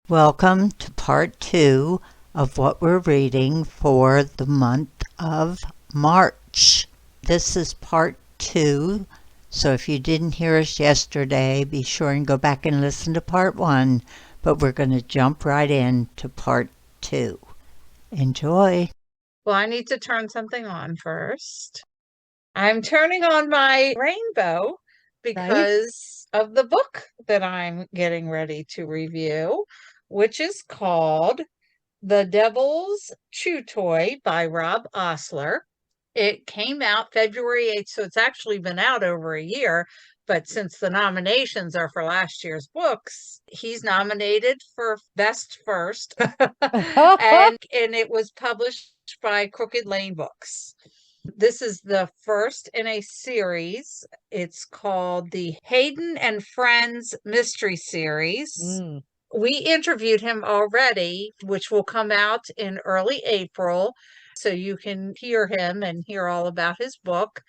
Welcome to part two of what we're reading for the month of March. This is part two, so if you didn't hear us yesterday, be sure and go back and listen to part one, but we're going to jump right in to part two. Enjoy. Well, I need to turn something on first. I'm turning on my rainbow because of the book that I'm getting ready to review, which is called The Devil's Chew Toy by Rob Osler. It came out February 8th, so it's actually been out over a year. But since the nominations are for last year's books, he's nominated for Best First. and it was published by Crooked Lane Books. This is the first in a series. It's called the Hayden and Friends Mystery Series. We interviewed him already, which will come out in early April. So you can hear him and hear all about his book.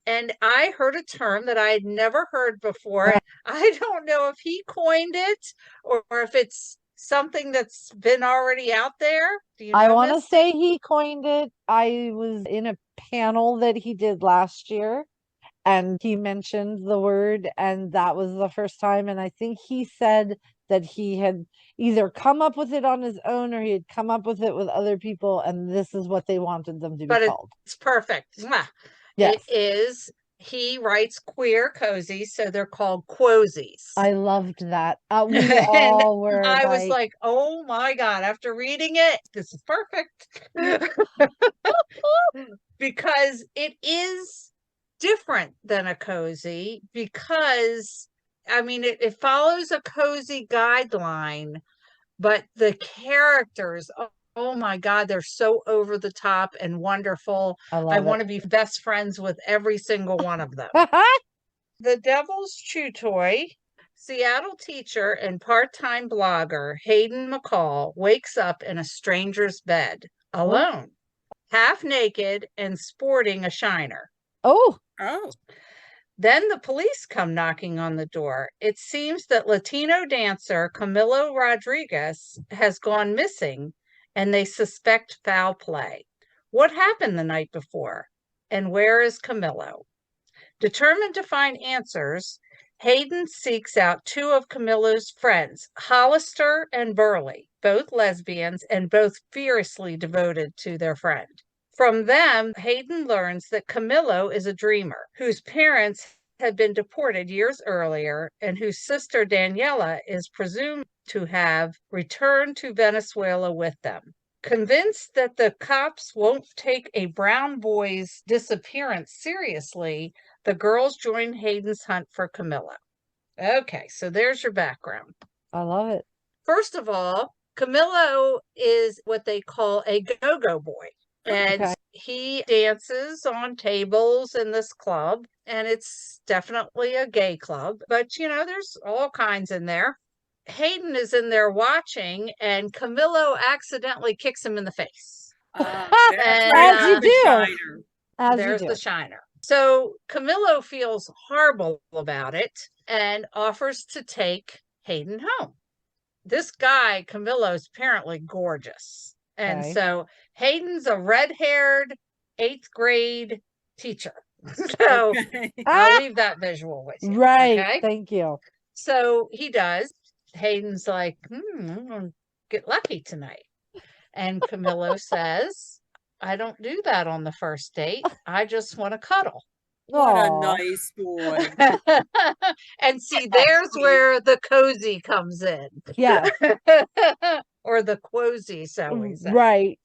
And I heard a term that I had never heard before. I don't know if he coined it or if it's something that's been already out there. Do you know, I want to Miss? say he coined it. I was in a panel that he did last year and he mentioned the word, and that was the first time. And I think he said that he had either come up with it on his own or he had come up with it with other people, and this is what they wanted them to be But called. it's perfect. Mwah. Yes. It is. He writes queer cozies, so they're called quosies. I loved that. We all were I was like, oh my God, after reading it, this is perfect. Because it is different than a cozy, because I mean it follows a cozy guideline, but the characters, oh my God, they're so over the top and wonderful. I want to be best friends with every single one of them. The Devil's Chew Toy. Seattle teacher and part-time blogger Hayden McCall wakes up in a stranger's bed, alone, half naked and sporting a shiner. Oh. Then the police come knocking on the door. It seems that Latino dancer Camilo Rodriguez has gone missing, and they suspect foul play. What happened the night before? And where is Camilo? Determined to find answers, Hayden seeks out two of Camilo's friends, Hollister and Burley, both lesbians and both fiercely devoted to their friend. From them, Hayden learns that Camilo is a dreamer whose parents had been deported years earlier and whose sister Daniela is presumed to have returned to Venezuela with them. Convinced that the cops won't take a brown boy's disappearance seriously, the girls join Hayden's hunt for Camilo. Okay, so there's your background. I love it. First of all, Camilo is what they call a go-go boy. And he dances on tables in this club, and it's definitely a gay club. But, you know, there's all kinds in there. Hayden is in there watching, and Camilo accidentally kicks him in the face. As you do. There's the shiner. So Camilo feels horrible about it and offers to take Hayden home. This guy, Camilo, is apparently gorgeous. And so Hayden's a red-haired 8th grade teacher. So I'll leave that visual with you. Right. Okay? Thank you. So he does. Hayden's like, I'm going to get lucky tonight. And Camilo says, I don't do that on the first date. I just want to cuddle. What a nice boy. And see, there's where the cozy comes in. Yeah. Or the quosy, so we say. Right.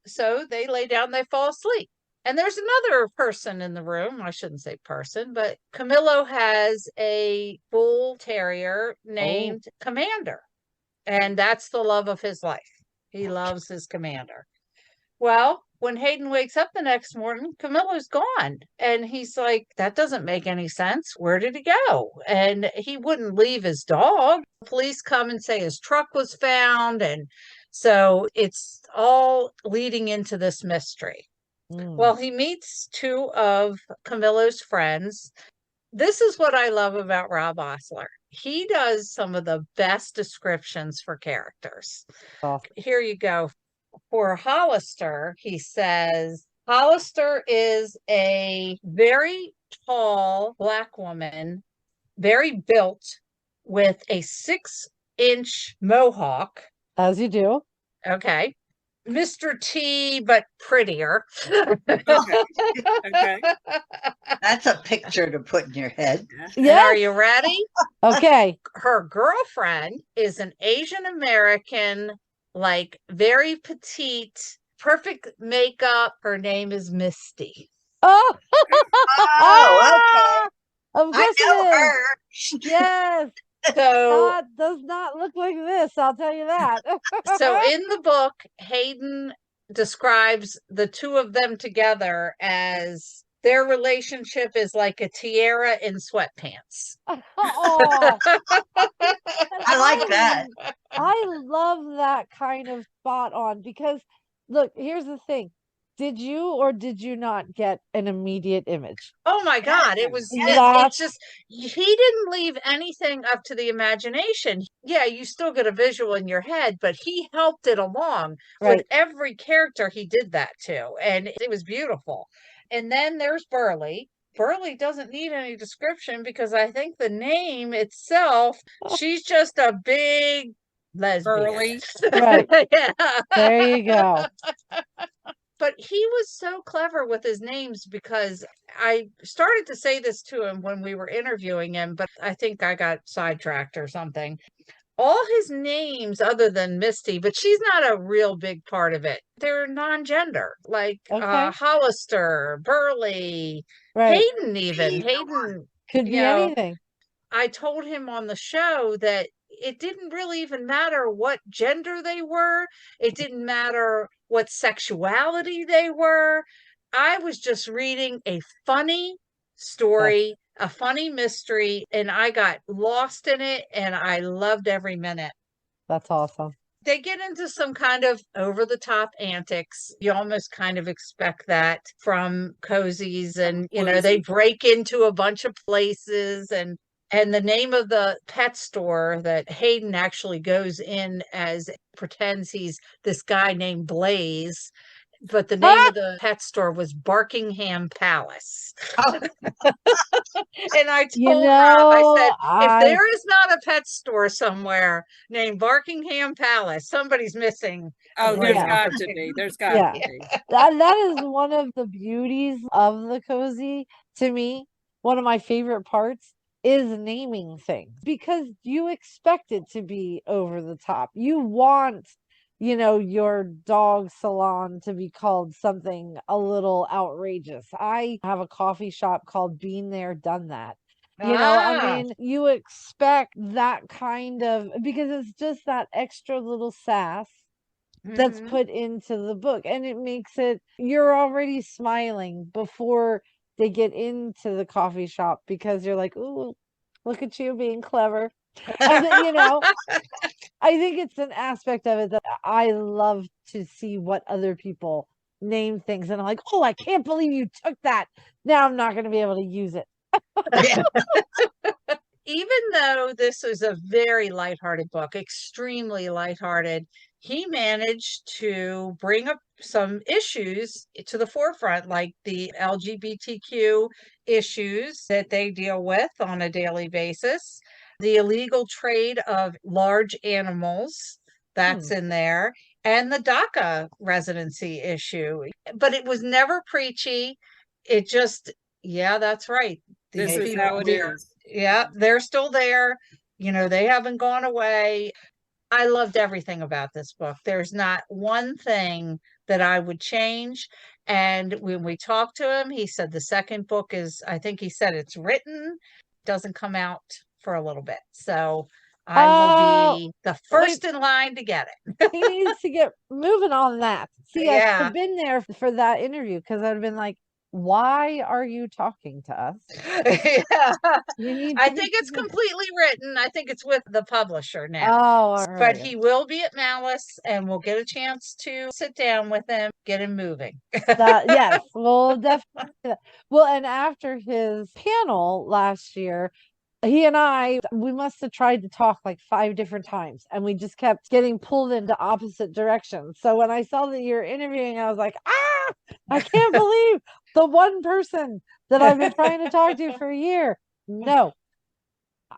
So they lay down, they fall asleep. And there's another person in the room. I shouldn't say person, but Camilo has a bull terrier named Commander. And that's the love of his life. He loves his Commander. Well, when Hayden wakes up the next morning, Camilo's gone. And he's like, that doesn't make any sense. Where did he go? And he wouldn't leave his dog. Police come and say his truck was found. And so it's all leading into this mystery. Well, he meets two of Camilo's friends. This is what I love about Rob Osler. he does some of the best descriptions for characters. Oh. Here you go. For Hollister, he says, Hollister is a very tall Black woman, very built, with a 6-inch mohawk. As you do. Okay. Mr. T, but prettier. Okay. That's a picture to put in your head. And Yes. are you ready? Okay. Her girlfriend is an Asian American, like very petite, perfect makeup. Her name is Misty. Oh, Oh, of okay. I course know it is. her. Yes. So, That does not look like this, I'll tell you that. so in the book, Hayden describes the two of them together as their relationship is like a tiara in sweatpants. Oh, I like that. I love that kind of spot on because look, here's the thing. Did you or did you not get an immediate image? Oh my God, it was, That's it's just, he didn't leave anything up to the imagination. Yeah, you still get a visual in your head, but he helped it along. right. With every character he did that to, and it was beautiful. And then there's Burley. Burley doesn't need any description because I think the name itself, she's just a big lesbian. Burley. Right. Yeah. There you go. But he was so clever with his names because I started to say this to him when we were interviewing him, but I think I got sidetracked or something. All his names, other than Misty, but she's not a real big part of it, they're non-gender, like Okay. Hollister, Burley, Right. Hayden even. Hayden, Could be you know, anything. I told him on the show that it didn't really even matter what gender they were. It didn't matter what sexuality they were. I was just reading a funny story, a funny mystery, and I got lost in it and I loved every minute. That's awesome. They get into some kind of over the top antics. You almost kind of expect that from cozies, and they break into a bunch of places, and the name of the pet store that Hayden actually goes in as, pretends he's this guy named Blaze, but the name of the pet store was Barkingham Palace. Oh. And I told Rob, I said, if I there is not a pet store somewhere named Barkingham Palace, somebody's missing. Oh, there's Yeah. got to be. There's got Yeah. to be. that is one of the beauties of the cozy. To me, one of my favorite parts is naming things because you expect it to be over the top. You want, your dog salon to be called something a little outrageous. I have a coffee shop called Been There, Done That. You expect that kind of, because it's just that extra little sass that's put into the book, and it makes it, you're already smiling before they get into the coffee shop because you're like, ooh, look at you being clever. And I think it's an aspect of it that I love to see what other people name things, and I'm like, oh, I can't believe you took that. Now I'm not going to be able to use it. Even though this is a very lighthearted book, extremely lighthearted, he managed to bring up some issues to the forefront, like the LGBTQ issues that they deal with on a daily basis, the illegal trade of large animals, that's in there, and the DACA residency issue. But it was never preachy. It just, yeah, that's right. This is how it is. Yeah, they're still there. They haven't gone away. I loved everything about this book. There's not one thing that I would change. And when we talked to him, he said the second book is, I think he said it's written, doesn't come out for a little bit. So I will be the first in line to get it. He needs to get moving on that. See, I Yeah. have been there for that interview because I'd have been like, why are you talking to us? Yeah. You need I to think be- it's completely written. I think it's with the publisher now. Oh, all But right. he will be at Malice, and we'll get a chance to sit down with him, get him moving. Yes, we'll definitely do that. Well, and after his panel last year, he and we must have tried to talk like 5 different times, and we just kept getting pulled into opposite directions. So when I saw that you're interviewing, I was like, I can't believe the one person that I've been trying to talk to for a year. No,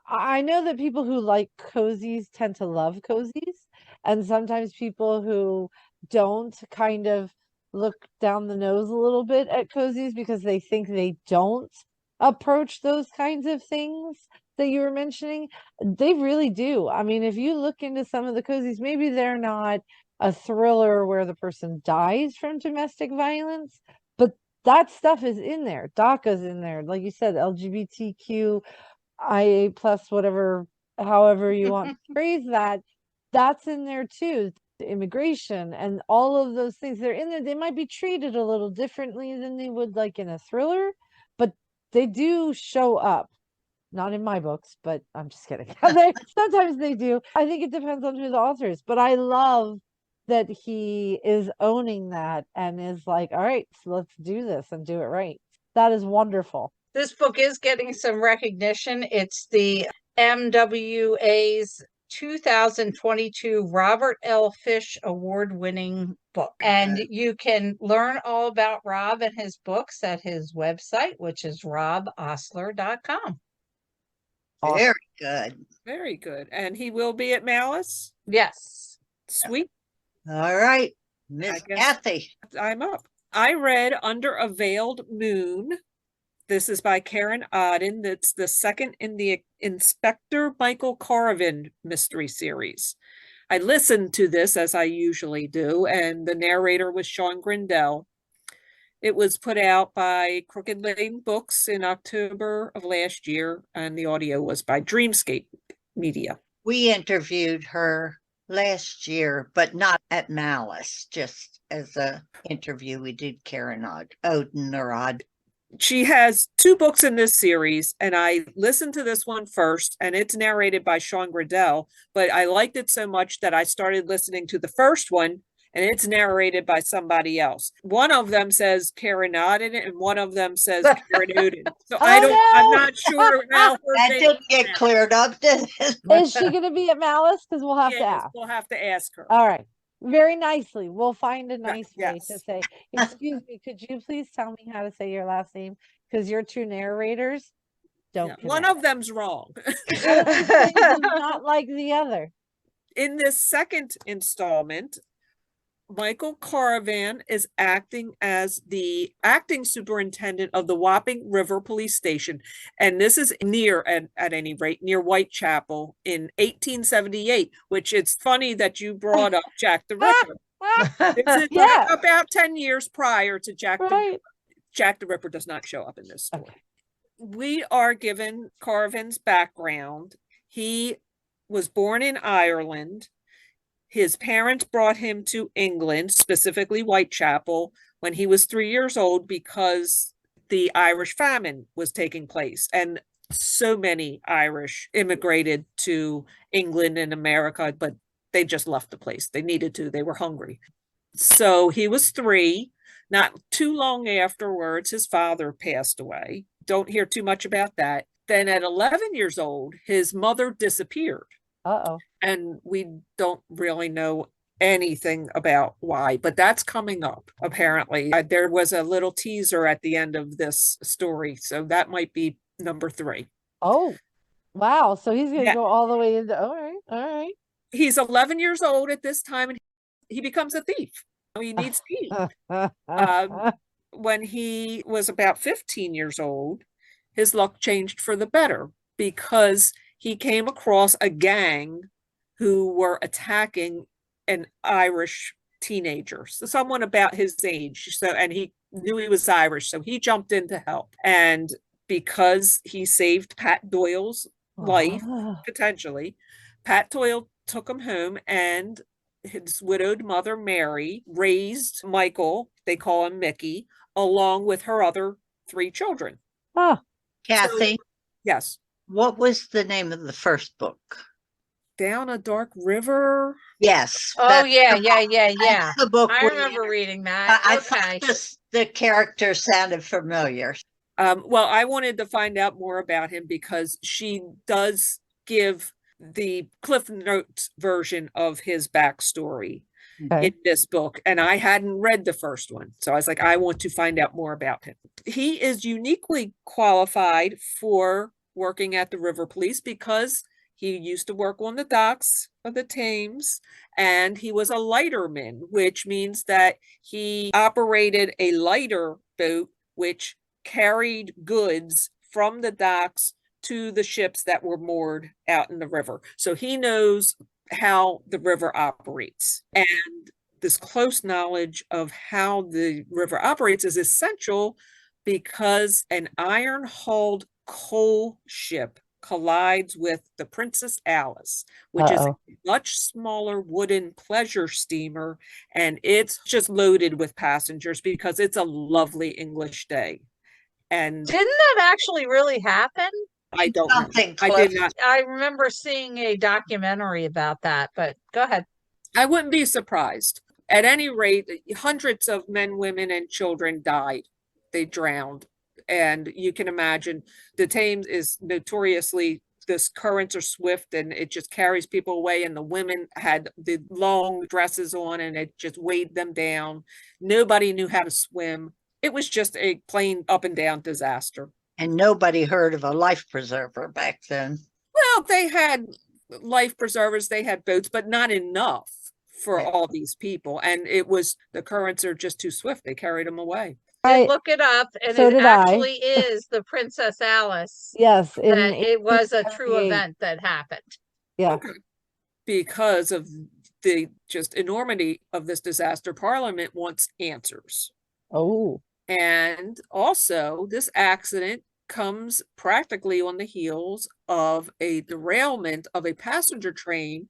I know that people who like cozies tend to love cozies, and sometimes people who don't kind of look down the nose a little bit at cozies because they think they don't approach those kinds of things that you were mentioning. They really do. I mean, if you look into some of the cozies, maybe they're not a thriller where the person dies from domestic violence, but that stuff is in there. DACA's in there, like you said, LGBTQ IA plus, whatever, however you want to phrase that, that's in there too. The immigration and all of those things, they're in there. They might be treated a little differently than they would like in a thriller, but they do show up. Not in my books, but I'm just kidding. Sometimes they do. I think it depends on who the author is, but I love that he is owning that and is like, all right, so let's do this and do it right. That is wonderful. This book is getting some recognition. It's the MWA's 2022 Robert L. Fish award-winning book. And you can learn all about Rob and his books at his website, which is robosler.com. Very good. Very good. And he will be at Malice? Yes. Sweet. All right, Miss Kathy. I'm up. I read Under a Veiled Moon. This is by Karen Odden. That's the second in the Inspector Michael Carvin mystery series. I listened to this as I usually do, and the narrator was Sean Grindell. It was put out by Crooked Lane Books in October of last year, and the audio was by Dreamscape Media. We interviewed her last year, but not at Malice, just as a interview we did Karen Oden. She has 2 books in this series, and I listened to this one first, and it's narrated by Sean Grindell, but I liked it so much that I started listening to the first one, and it's narrated by somebody else. One of them says Karen Odden, and one of them says Karen Odin. So I'm not sure how her that didn't get cleared up, did it? Is she going to be at Malice? Because we'll have to ask. We'll have to ask her. All right. Very nicely. We'll find a nice way Yes. to say, excuse me, could you please tell me how to say your last name? Because your 2 narrators don't. One of them's wrong. Not like the other. In this second installment, Michael Carvin is acting as the acting superintendent of the Wapping River Police Station. And this is at any rate, near Whitechapel in 1878, which it's funny that you brought up Jack the Ripper. This is about 10 years prior to Jack the Ripper. Jack the Ripper does not show up in this story. Okay. We are given Carvin's background. He was born in Ireland. His parents brought him to England, specifically Whitechapel, when he was 3 years old because the Irish famine was taking place. And so many Irish immigrated to England and America, but they just left the place. They needed to. They were hungry. So he was 3. Not too long afterwards, his father passed away. Don't hear too much about that. Then at 11 years old, his mother disappeared. Uh-oh. And we don't really know anything about why, but that's coming up, apparently. There was a little teaser at the end of this story, so that might be number 3. Oh, wow. So he's going to go all the way into, all right. He's 11 years old at this time, and he becomes a thief. He needs teeth. When he was about 15 years old, his luck changed for the better because he came across a gang who were attacking an Irish teenager, so someone about his age. And he knew he was Irish, so he jumped in to help. And because he saved Pat Doyle's life, potentially, Pat Doyle took him home, and his widowed mother, Mary, raised Michael, they call him Mickey, along with her other 3 children. Kathy? Yes. What was the name of the first book? Down a Dark River? Yes. Oh, yeah. That's the book I remember reading that. I thought the character sounded familiar. Well, I wanted to find out more about him because she does give the Cliff Notes version of his backstory Okay. in this book, and I hadn't read the first one. So I was like, I want to find out more about him. He is uniquely qualified for working at the River Police because he used to work on the docks of the Thames, and he was a lighterman, which means that he operated a lighter boat, which carried goods from the docks to the ships that were moored out in the river. So he knows how the river operates. And this close knowledge of how the river operates is essential because an iron-hulled coal ship collides with the Princess Alice, which is a much smaller wooden pleasure steamer, and it's just loaded with passengers because it's a lovely English day. And didn't that actually really happen? I don't know. Something I did not. I remember seeing a documentary about that, but go ahead. I wouldn't be surprised. At any rate, hundreds of men, women, and children died. They drowned. And you can imagine the Thames is notoriously, this currents are swift and it just carries people away. And the women had the long dresses on and it just weighed them down. Nobody knew how to swim. It was just a plain up and down disaster. And nobody heard of a life preserver back then. Well, they had life preservers, they had boats, but not enough for all these people. And it was, the currents are just too swift. They carried them away. I look it up, and So it did actually is the Princess Alice. Yes, in That it was a true 1878. event that happened. Yeah. Okay. Because of the just enormity of this disaster, Parliament wants answers. Oh. And also, this accident comes practically on the heels of a derailment of a passenger train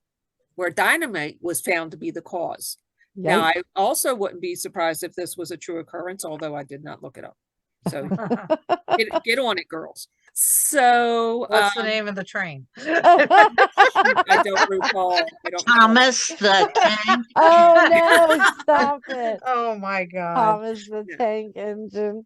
where dynamite was found to be the cause. Now, I also wouldn't be surprised if this was a true occurrence, although I did not look it up. So get on it, girls. So what's the name of the train? I don't recall. Thomas the Tank. Oh no, stop it. Oh my God. Thomas the Tank Engine.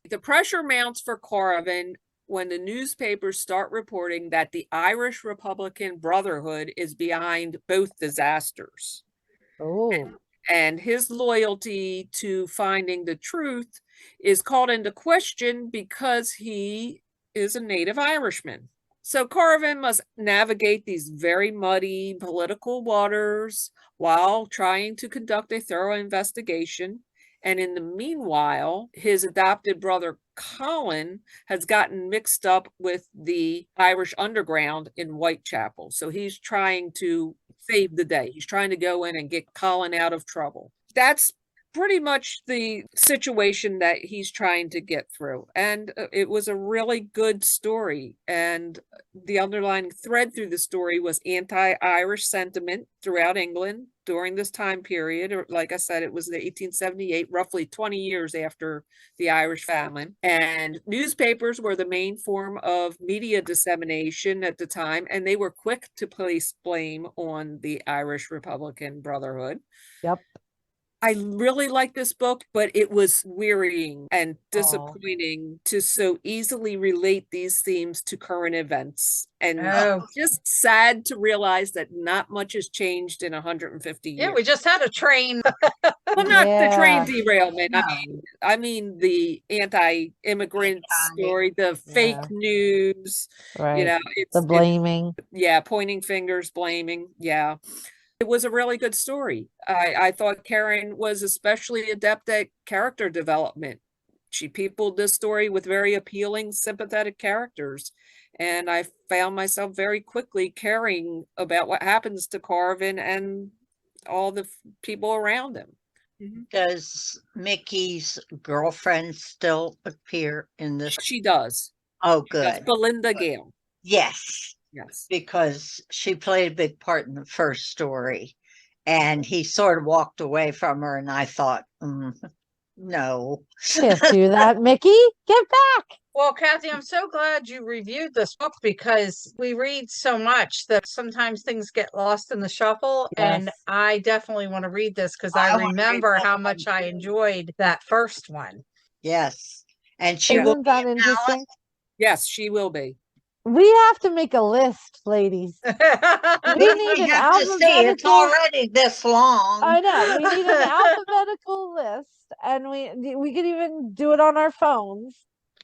The pressure mounts for Corrigan when the newspapers start reporting that the Irish Republican Brotherhood is behind both disasters. Oh. And his loyalty to finding the truth is called into question because he is a native Irishman. So Corrigan must navigate these very muddy political waters while trying to conduct a thorough investigation. And in the meanwhile, his adopted brother, Colin, has gotten mixed up with the Irish underground in Whitechapel. So he's trying to save the day. He's trying to go in and get Colin out of trouble. That's pretty much the situation that he's trying to get through. And it was a really good story. And the underlying thread through the story was anti-Irish sentiment throughout England during this time period. Or, like I said, it was the 1878, roughly 20 years after the Irish famine. And newspapers were the main form of media dissemination at the time, and they were quick to place blame on the Irish Republican Brotherhood. Yep. I really like this book, but it was wearying and disappointing to so easily relate these themes to current events. And just sad to realize that not much has changed in 150 years. Yeah, we just had a train. Well, not the train derailment. No. I mean the anti-immigrant story, the fake news. Right. You know, it's the blaming. Pointing fingers, blaming. Yeah. It was a really good story. I thought Karen was especially adept at character development. She peopled this story with very appealing, sympathetic characters. And I found myself very quickly caring about what happens to Corrigan and all the people around him. Does Mickey's girlfriend still appear in this? She does. Oh, good. Belinda Gale. Yes. Yes. Because she played a big part in the first story. And he sort of walked away from her, and I thought, No. Can't do that, Mickey. Get back. Well, Kathy, I'm so glad you reviewed this book because we read so much that sometimes things get lost in the shuffle. And Yes. I definitely want to read this because I I wanna read remember this how one much I too. enjoyed that first one. Yes. And she will Isn't be that in interesting? Yes, she will be. We have to make a list, ladies. We need We an have to see. It's alphabetical. already this long. I know. We need an alphabetical list, and we could even do it on our phones.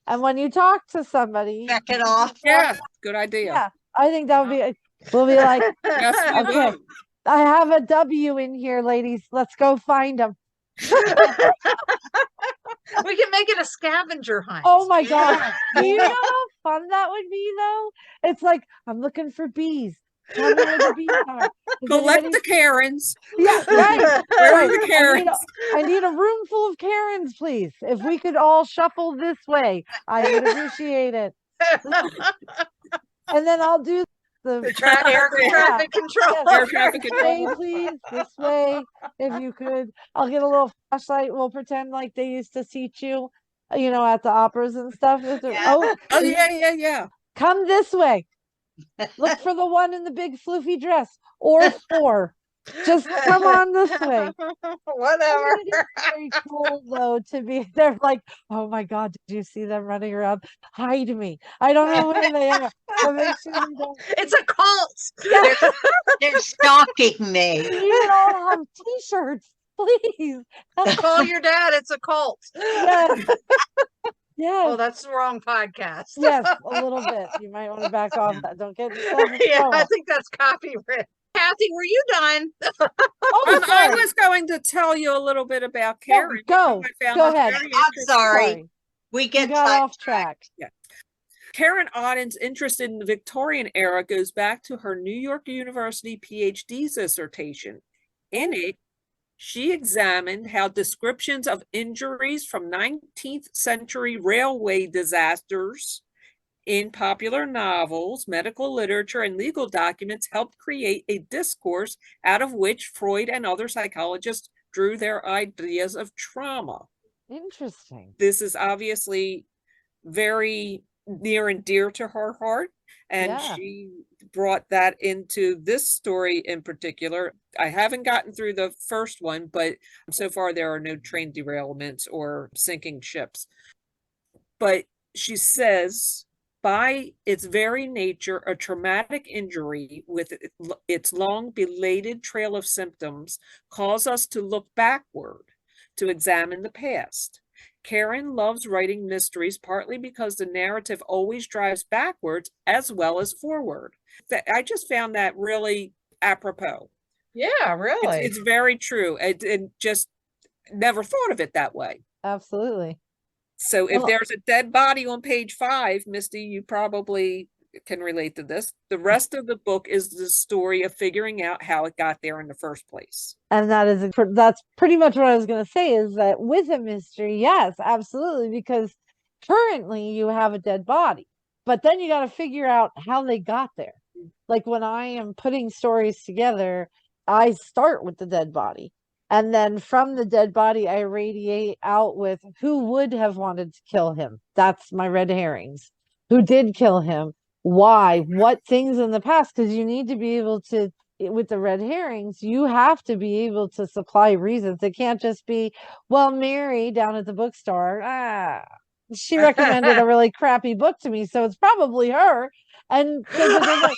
And when you talk to somebody, Check it you off. just write- Yeah, good idea. yeah, I think that would be. We'll be like, Yes, we okay, will. I have a W in here, ladies. Let's go find them. We can make it a scavenger hunt. Oh my God. Yeah. Do you know how fun that would be though? It's like, I'm looking for bees. Tell me where the bees are. Is Collect anybody- the Karens. Yeah, right. Where are Right. the Karens? I need a room full of Karens, please. If we could all shuffle this way, I would appreciate it. And then I'll do the Air Yeah. traffic control. Yes. Air traffic This way, control. please. This way, if you could. I'll get a little flashlight. We'll pretend like they used to teach you, at the operas and stuff. Oh, Oh, yeah. come this way. Look for the one in the big floofy dress or four. Just come on this way. Whatever. It is very cool though to be there like, oh my God, did you see them running around? Hide me. I don't know where they are. But make sure you don't. It's a cult. Yeah, They're stalking me. we would all have t-shirts, please. Call your dad. It's a cult. Yes. Oh, Yes. that's the wrong podcast. Yes, a little bit. You might want to back off that. Don't get yourself in Yeah, I trouble. think that's copyright. Kathy, were you done? Oh, I sorry. was going to tell you a little bit about No, Karen. go. because I found Go this ahead. very I'm interesting. sorry. We You get got off sidetracked. track. Karen Auden's interest in the Victorian era goes back to her New York University PhD dissertation. In it, she examined how descriptions of injuries from 19th century railway disasters in popular novels, medical literature, and legal documents helped create a discourse out of which Freud and other psychologists drew their ideas of trauma. Interesting. This is obviously very near and dear to her heart, and Yeah. she brought that into this story in particular. I haven't gotten through the first one, but so far there are no train derailments or sinking ships. But she says, by its very nature, a traumatic injury with its long belated trail of symptoms calls us to look backward, to examine the past. Karen loves writing mysteries partly because the narrative always drives backwards as well as forward. I just found that really apropos. Yeah, really. It's very true. And just never thought of it that way. Absolutely. So if Well- there's a dead body on page 5, Misty, you probably can relate to this. The rest of the book is the story of figuring out how it got there in the first place. And that's pretty much what I was going to say is that with a mystery, yes, absolutely, because currently you have a dead body, but then you got to figure out how they got there. Like when I am putting stories together, I start with the dead body. And then from the dead body, I radiate out with who would have wanted to kill him. That's my red herrings. Who did kill him? Why? What things in the past? Because you need to be able to, with the red herrings, you have to be able to supply reasons. It can't just be, well, Mary down at the bookstore, she recommended a really crappy book to me, so it's probably her. And because it doesn't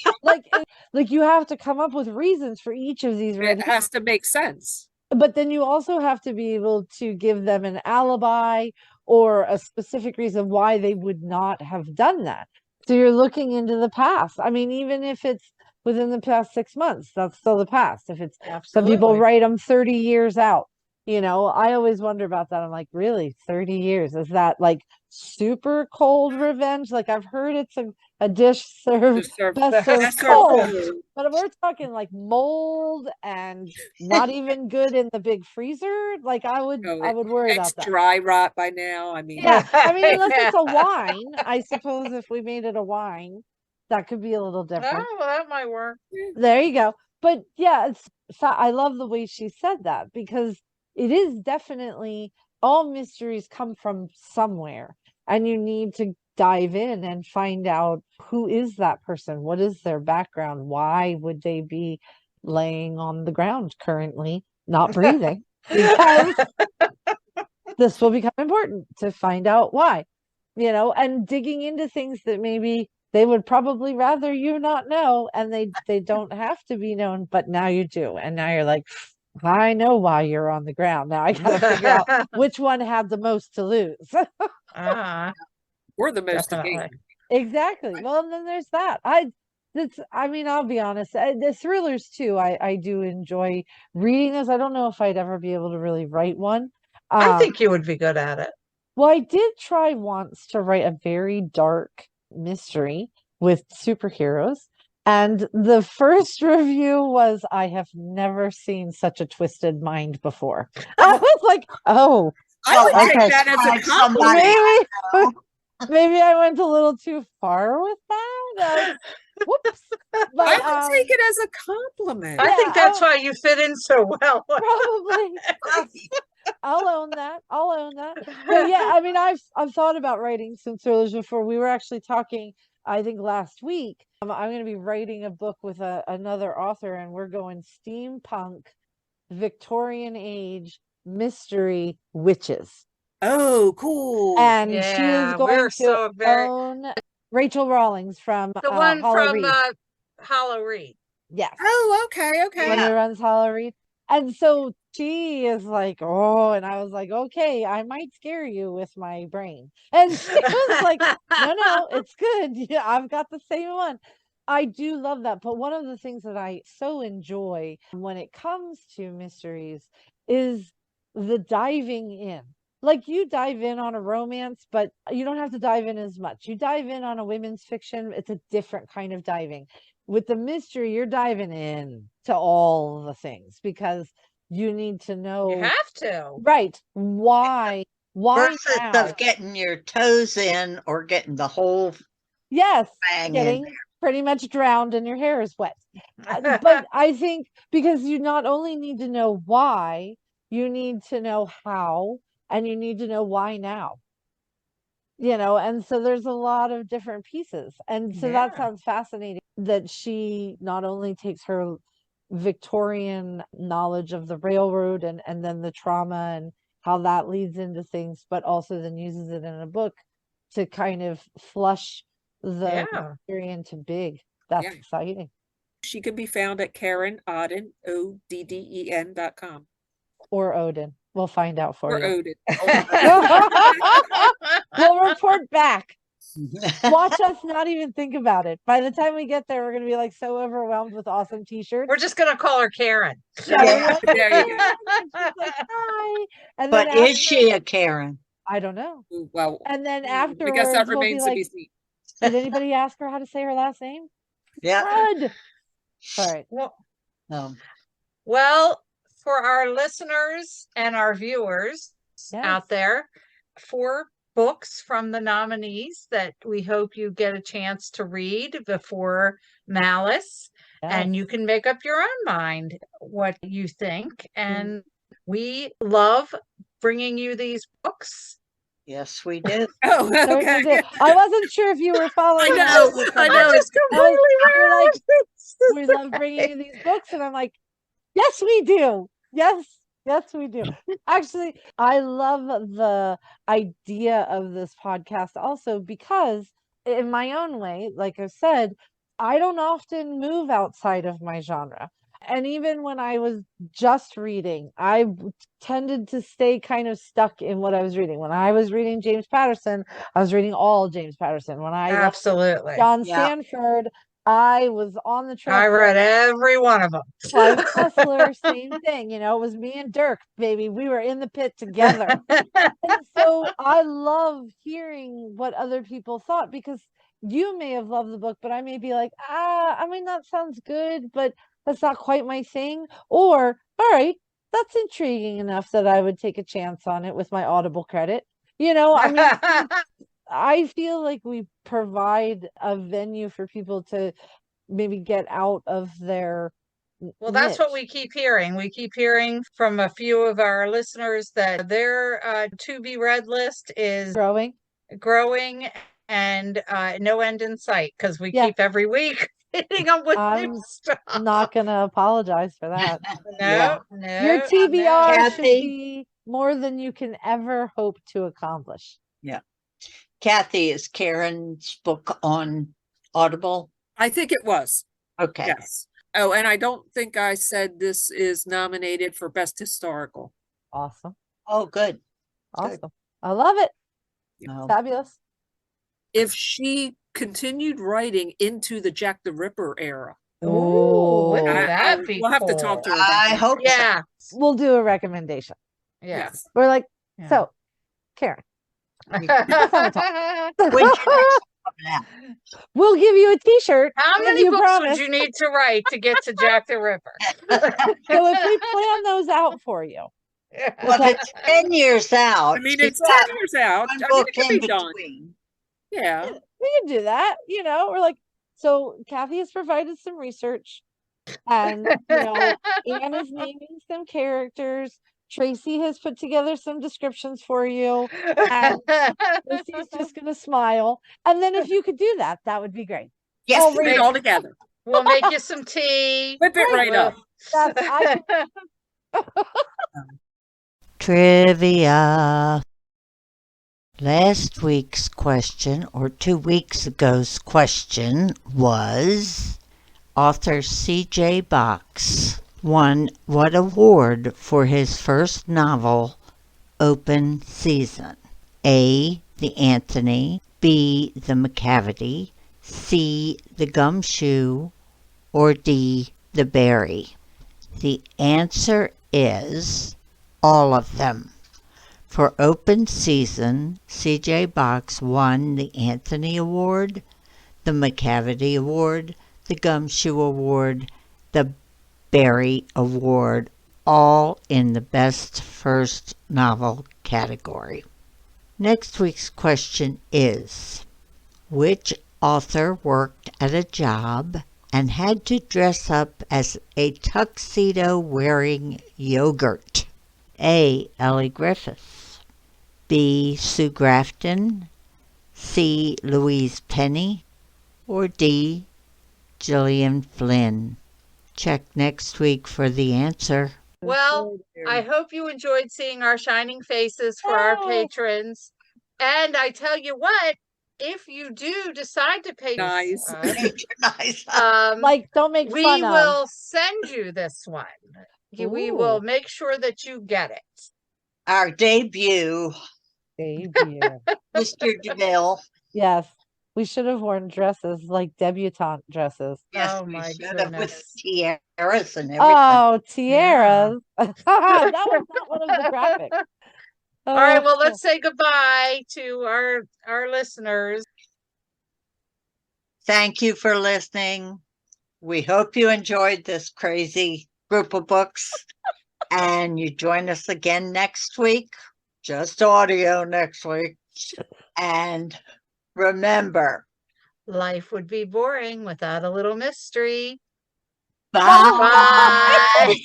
like you have to come up with reasons for each of these red It has to make sense. but then you also have to be able to give them an alibi or a specific reason why they would not have done that. So you're looking into the past. I mean, even if it's within the past 6 months, that's still the past. If it's some people Absolutely. write them 30 years out, I always wonder about that. I'm like, really, 30 years? Is that like super cold revenge? Like I've heard it's a dish served Just serve- best served best served cold. cold. But if we're talking like mold and not even good in the big freezer, like I would No, worry it's about that. dry rot by now. I mean, Yeah, I mean, unless it's a Yeah. wine, I suppose if we made it a wine, that could be a little different. Oh, well, that might work. There you go. But yeah, I love the way she said that because it is definitely all mysteries come from somewhere, and you need to dive in and find out who is that person, what is their background, why would they be laying on the ground currently not breathing, because this will become important to find out why, and digging into things that maybe they would probably rather you not know, and they don't have to be known, but now you do, and now you're like, I know why you're on the ground. Now I gotta figure out which one had the most to lose. Or the most to Definitely. gain. Exactly. Well, and then there's that. I mean, I'll be honest, the thrillers too, I do enjoy reading those. I don't know if I'd ever be able to really write one. I think you would be good at it. Well, I did try once to write a very dark mystery with superheroes. And the first review was, I have never seen such a twisted mind before. I was like, oh, I would okay. take that as a Like somebody compliment. Maybe I went a little too far with that. Whoops. But I would take it as a compliment. I think that's why you fit in so well. probably. I'll own that. But yeah, I mean, I've thought about writing some thrillers before. We were actually talking, I think last week. I'm going to be writing a book with another author, and we're going steampunk, Victorian age mystery witches. Oh, cool. And she is going to own Rachel Rawlings from the one Hollow from Reed. Hollow Reed. Yes. Oh, okay. One who runs Hollow Reed. And so she is like, oh, and I was like, okay, I might scare you with my brain. And she was like, no, it's good. Yeah, I've got the same one. I do love that. But one of the things that I so enjoy when it comes to mysteries is the diving in. Like, you dive in on a romance, but you don't have to dive in as much. You dive in on a women's fiction, it's a different kind of diving. With the mystery, you're diving in to all the things, because you need to know. You have to. Right. Why versus now? of getting your toes in or getting the whole Yes. thing Getting in. pretty much drowned and your hair is wet. But I think because you not only need to know why, you need to know how, and you need to know why now. And so there's a lot of different pieces. And so that sounds fascinating, that she not only takes her Victorian knowledge of the railroad and then the trauma and how that leads into things, but also then uses it in a book to kind of flush the mystery into big. That's exciting. She can be found at Karen Odden, ODDEN.com. Or Odin. We'll find out for you. Odin. We'll report back. Watch us not even think about it. By the time we get there, we're going to be like so overwhelmed with awesome t-shirts. We're just going to call her Karen. Yeah. There you go. Like, hi. And but then is she a Karen? I don't know. Well, and then I afterwards, guess that we'll remains be to be like, seen. did anybody ask her how to say her last name? Yeah. Good. All right. Well, for our listeners and our viewers out there, 4 books from the nominees that we hope you get a chance to read before Malice, and you can make up your own mind what you think. And we love bringing you these books. Yes, we did. Oh, okay. I wasn't sure if you were following. I know. Just completely we love bringing you these books, and I'm like, yes, we do. Yes, we do. Actually, I love the idea of this podcast also because, in my own way, like I said, I don't often move outside of my genre. And even when I was just reading, I tended to stay kind of stuck in what I was reading. When I was reading James Patterson, I was reading all James Patterson. When I absolutely John Stanford, I was on the trail. I read every one of them. Clive Cussler, same thing. It was me and Dirk, baby. We were in the pit together. And so I love hearing what other people thought, because you may have loved the book, but I may be like, I mean, that sounds good, but that's not quite my thing. Or, all right, that's intriguing enough that I would take a chance on it with my Audible credit. I mean, I feel like we provide a venue for people to maybe get out of their Well, that's what niche. we keep hearing. We keep hearing from a few of our listeners that their to be read list is Growing. and no end in sight because we Yeah. keep every week hitting them with new I'm stuff. not gonna apologize for that. Yeah. Your No. TBR should Kathy? be more than you can ever hope to accomplish. Yeah. Kathy, is Karen's book on Audible? I think it was. Okay. Yes. Oh, and I don't think I said this is nominated for Best Historical. Awesome. Oh, good. Awesome. I love it. Oh, Fabulous. If she continued writing into the Jack the Ripper era, Ooh, wouldn't Oh, that be we'll have to talk to her about I that. hope so. Yeah. we'll do a recommendation. Yeah. Yes. We're like, Yeah. so, Karen, When's your next one coming out? we'll give you a T-shirt. How if many you books promise. would you need to write to get to Jack the Ripper? So if we plan those out for you, Well, if it's 10 years out, I mean, you it's 10 have years out. one I mean, book it can in be done. between. Yeah. we can do that. We're like, so Kathy has provided some research, and Anne is naming some characters. Tracy has put together some descriptions for you, and Lucy's just gonna smile. And then if you could do that, that would be great. Yes. I'll Put read it all together. We'll make you some tea. Whip it right up. Trivia. Last week's question, or 2 weeks ago's question, was author C.J. Box won what award for his first novel, Open Season? A, the Anthony, B, the McCavity, C, the Gumshoe, or D, the Berry? The answer is all of them. For Open Season, C.J. Box won the Anthony Award, the McCavity Award, the Gumshoe Award, the Berry Award, all in the Best First Novel category. Next week's question is, which author worked at a job and had to dress up as a tuxedo-wearing yogurt? A, Ellie Griffiths, B, Sue Grafton, C, Louise Penny, or D, Gillian Flynn? Check next week for the answer. Well, I hope you enjoyed seeing our shining faces for our patrons. And I tell you what, if you do decide to pay Nice. Nice. Don't make we fun will send you this one. We will Ooh. make sure that you get it. Our debut, Debut. Mr. DeVille. Yes, we should have worn dresses, like debutante dresses. Yes, Oh we my should have, with goodness. tiaras and everything. Oh, tiaras. That was not one of the graphics. All right, well, let's say goodbye to our listeners. Thank you for listening. We hope you enjoyed this crazy group of books. And you join us again next week. Just audio next week. And remember, Life would be boring without a little mystery. bye. Bye.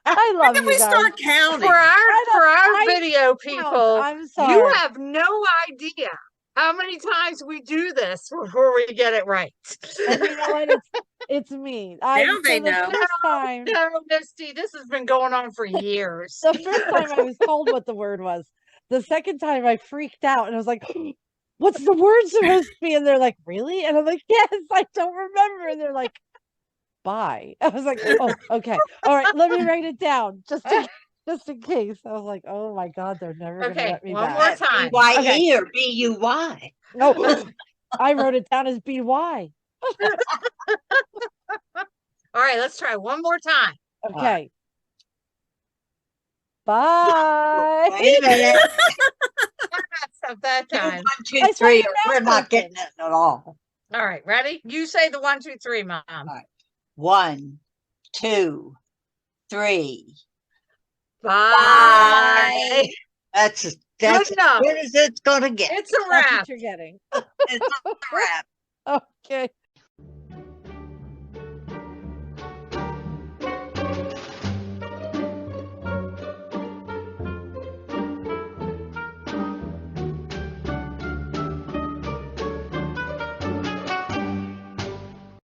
I love When did you we guys. start counting? For our I video people, I'm sorry. you have no idea how many times we do this before we get it right. And you know what? It's me. Now they for the know. first time, No, Misty, this has been going on for years. the first time I was told what the word was. The second time I freaked out and I was like, what's the word supposed to be? And they're like, really? And I'm like, yes, I don't remember. And they're like, bye. I was like, oh, okay. All right, let me write it down just in case. I was like, oh my God, they're never going to Okay, let me one back. more time. BYE Okay. or BUY? No, I wrote it down as BY. All right, let's try one more time. Okay. Bye. Wait a minute. Stop that Do time. 1, 2, I saw 3, your or we're mouth not open. getting it at all. All right, ready? You say the 1, 2, 3, Mom. 1, 2, 3. Bye. That's as enough. good as it's gonna get. It's a That's wrap. what you're getting. It's a wrap. Okay.